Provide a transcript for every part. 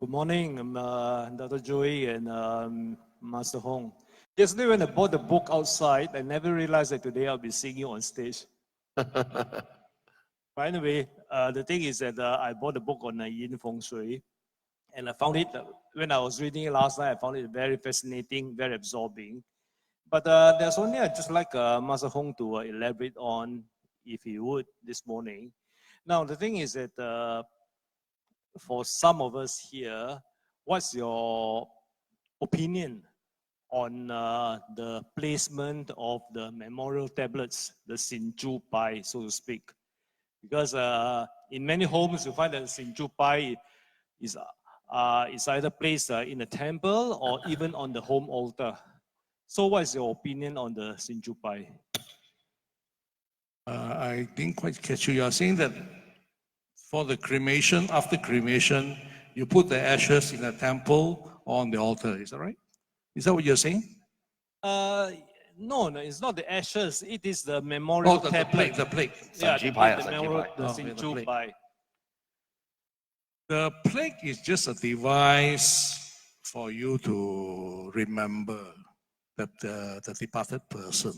Good morning, Dr. Joey and Master Hung. Yesterday when I bought the book outside, I never realized that today I'll be seeing you on stage. But anyway, the thing is that I bought the book on Yin Fengshui, and I found it, when I was reading it last night, I found it very fascinating, very absorbing. But there's only, I'd just like Master Hung to elaborate on, if he would, this morning. Now, the thing is that for some of us here, what's your opinion on the placement of the memorial tablets, the Sin Chu Pai, so to speak? Because in many homes, you find that Sin Chu Pai is either placed in a temple or even on the home altar. So what is your opinion on the Sin Chu Pai? I didn't quite catch you. You are saying that for the cremation, after cremation, you put the ashes in a temple or on the altar. Is that right? Is that what you're saying? No, it's not the ashes. It is the memorial tablet. The plaque. Yeah, the memorial, the Oh, Sin the Chu plaque. Pai. The plaque is just a device for you to remember that the departed person.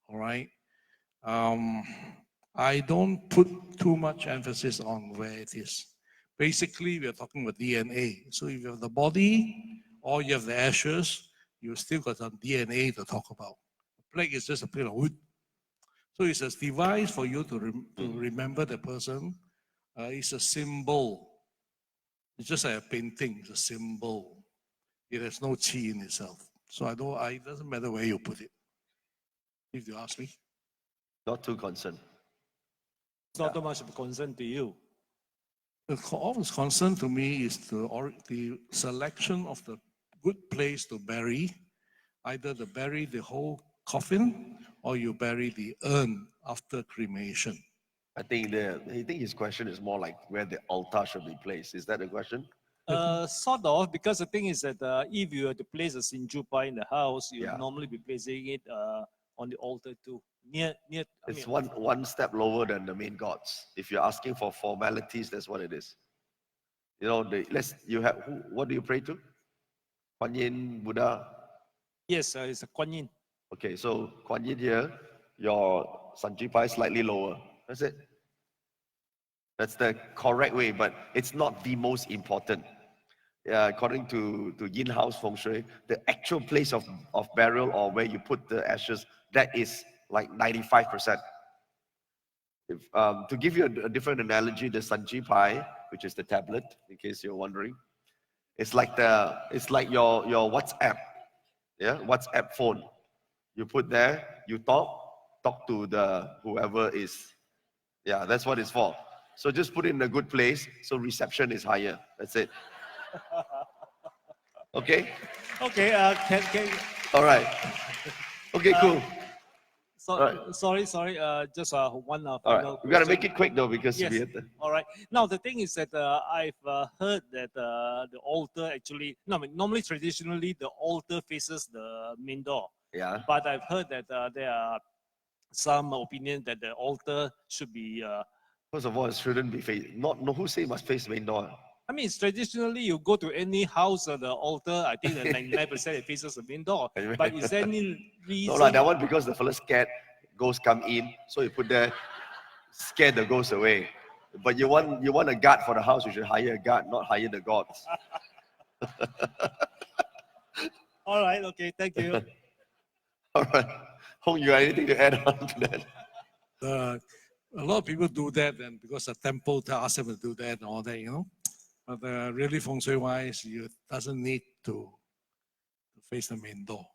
All right. I don't put too much emphasis on where it is. Basically, we are talking about DNA. So if you have the body or you have the ashes, you still got some DNA to talk about. The plaque is just a bit of wood. So it's a device for you to remember the person. It's a symbol. It's just like a painting. It's a symbol. It has no chi in itself. So it doesn't matter where you put it. If you ask me. Not too concerned. It's not too much of a concern to you. All that's concern to me is the selection of the good place to bury. Either to bury the whole coffin or you bury the urn after cremation. I think his question is more like where the altar should be placed. Is that the question? Sort of, because the thing is that if you were to place a Sin Chu Pai in the house, you Yeah. would normally be placing it on the altar too. It's one step lower than the main gods. If you're asking for formalities, that's what it is. You know, what do you pray to? Kuan Yin, Buddha. Yes, it's a Kuan Yin. Okay, so Kuan Yin here, your Sanji Pai is slightly lower. That's it. That's the correct way, but it's not the most important. According to Yin House Feng Shui, the actual place of burial or where you put the ashes, that is like 95%. To give you a different analogy, the Sanji Pai, which is the tablet, in case you're wondering, it's like your WhatsApp, WhatsApp phone. You put there, you talk to the whoever is, that's what it's for. So just put it in a good place, so reception is higher. That's it. Okay. Okay. All right. Okay. Cool. Sorry. Just one final question. We gotta make it quick though because yes. we have to. All right. Now the thing is that I've heard that the altar actually, normally traditionally the altar faces the main door. Yeah. But I've heard that there are some opinion that the altar should be. First of all, it shouldn't be face. No, who say must face main door? I mean, traditionally, you go to any house or the altar, I think that 99% it faces the main door. But is there any reason? No, that one because the fellow scared ghosts come in, so you put there, scare the ghosts away. But you want a guard for the house, you should hire a guard, not hire the gods. All right, okay, thank you. All right. Hong, you got anything to add on to that? A lot of people do that, and because the temple asks them to do that and all that, you know. But really, feng shui wise, you doesn't need to face the main door.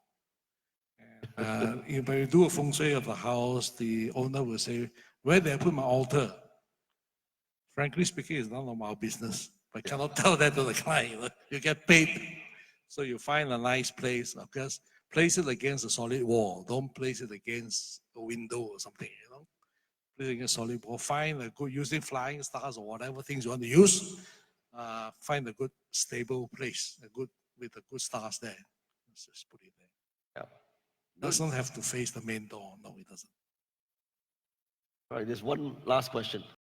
And, if you do a feng shui of the house, the owner will say, "Where did I put my altar?" Frankly speaking, it's none of our business. But cannot tell that to the client. You know? You get paid, so you find a nice place. Of course, place it against a solid wall. Don't place it against a window or something. You know, place it against a solid wall. Find a good using flying stars or whatever things you want to use. Find a good stable place, with a good stars there. Let's just put it there. Yeah. Doesn't have to face the main door. No, it doesn't. All right, there's one last question.